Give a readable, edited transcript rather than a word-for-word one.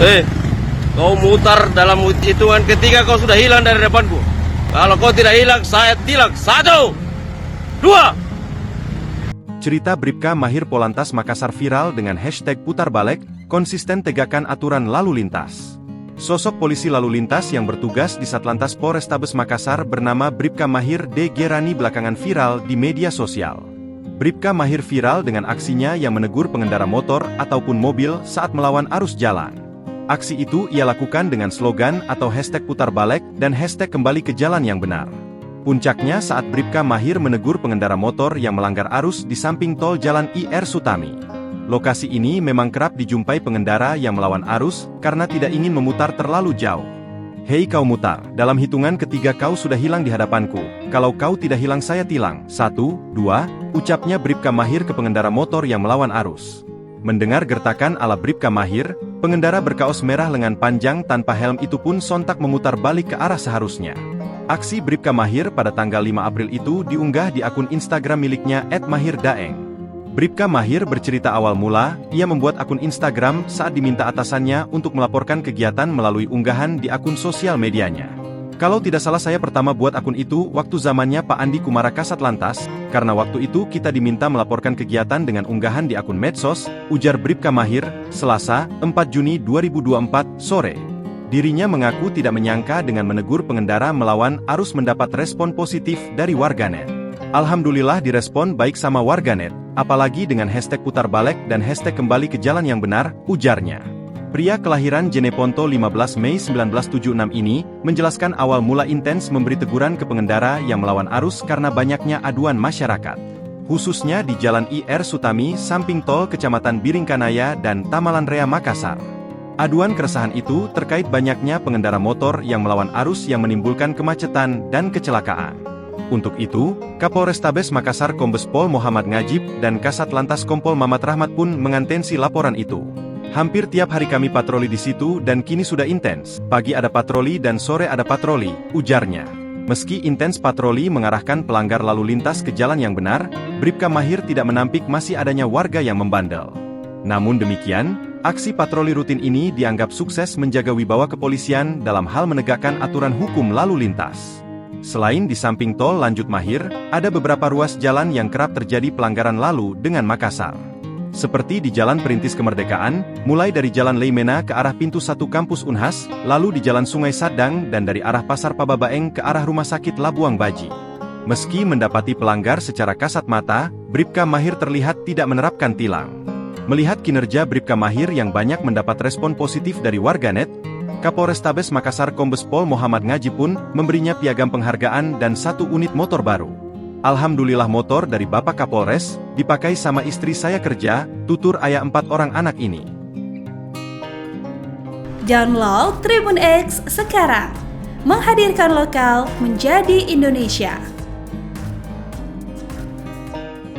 Eh, kau mutar dalam hitungan ketiga kau sudah hilang dari depanku. Kalau kau tidak hilang, saya tilang. 1, 2. Cerita Bribka Mahir Polantas Makassar viral dengan hashtag putar balik, konsisten tegakkan aturan lalu lintas. Sosok polisi lalu lintas yang bertugas di Satlantas Polrestabes Makassar bernama Bribka Mahir D. Gerani belakangan viral di media sosial. Bribka Mahir viral dengan aksinya yang menegur pengendara motor ataupun mobil saat melawan arus jalan. Aksi itu ia lakukan dengan slogan atau hashtag putar balik dan hashtag kembali ke jalan yang benar. Puncaknya saat Bribka Mahir menegur pengendara motor yang melanggar arus di samping tol Jalan IR Sutami. Lokasi ini memang kerap dijumpai pengendara yang melawan arus karena tidak ingin memutar terlalu jauh. Hei kau mutar, dalam hitungan ketiga kau sudah hilang di hadapanku. Kalau kau tidak hilang saya tilang. 1, 2, ucapnya Bribka Mahir ke pengendara motor yang melawan arus. Mendengar gertakan ala Bribka Mahir, pengendara berkaos merah lengan panjang tanpa helm itu pun sontak memutar balik ke arah seharusnya. Aksi Bribka Mahir pada tanggal 5 April itu diunggah di akun Instagram miliknya @mahirdaeng. Bribka Mahir bercerita awal mula, ia membuat akun Instagram saat diminta atasannya untuk melaporkan kegiatan melalui unggahan di akun sosial medianya. Kalau tidak salah saya pertama buat akun itu waktu zamannya Pak Andi Kumara Kasatlantas, karena waktu itu kita diminta melaporkan kegiatan dengan unggahan di akun medsos, ujar Bribka Mahir, Selasa, 4 Juni 2024, sore. Dirinya mengaku tidak menyangka dengan menegur pengendara melawan arus mendapat respon positif dari warganet. Alhamdulillah direspon baik sama warganet, apalagi dengan hashtag putar balik dan hashtag kembali ke jalan yang benar, ujarnya. Pria kelahiran Jeneponto 15 Mei 1976 ini, menjelaskan awal mula intens memberi teguran ke pengendara yang melawan arus karena banyaknya aduan masyarakat. Khususnya di Jalan IR Sutami, samping tol Kecamatan Biringkanaya dan Tamalan Rea Makassar. Aduan keresahan itu terkait banyaknya pengendara motor yang melawan arus yang menimbulkan kemacetan dan kecelakaan. Untuk itu, Kapolrestabes Makassar Kombes Pol Muhammad Ngajib dan Kasatlantas Kompol Mamat Rahmat pun mengatensi laporan itu. Hampir tiap hari kami patroli di situ dan kini sudah intens. Pagi ada patroli dan sore ada patroli, ujarnya. Meski intens patroli mengarahkan pelanggar lalu lintas ke jalan yang benar, Bribka Mahir tidak menampik masih adanya warga yang membandel. Namun demikian, aksi patroli rutin ini dianggap sukses menjaga wibawa kepolisian dalam hal menegakkan aturan hukum lalu lintas. Selain di samping tol Lanjut Mahir, ada beberapa ruas jalan yang kerap terjadi pelanggaran lalu dengan Makassar. Seperti di Jalan Perintis Kemerdekaan, mulai dari Jalan Leimena ke arah pintu 1 kampus Unhas, lalu di Jalan Sungai Sadang dan dari arah Pasar Pababaeng ke arah Rumah Sakit Labuang Baji. Meski mendapati pelanggar secara kasat mata, Bribka Mahir terlihat tidak menerapkan tilang. Melihat kinerja Bribka Mahir yang banyak mendapat respon positif dari warganet, Kapolrestabes Makassar Kombes Pol Muhammad Ngajib pun memberinya piagam penghargaan dan 1 unit motor baru. Alhamdulillah motor dari Bapak Kapolres, dipakai sama istri saya kerja, tutur ayah 4 orang anak ini. Download Tribun X sekarang, menghadirkan lokal menjadi Indonesia.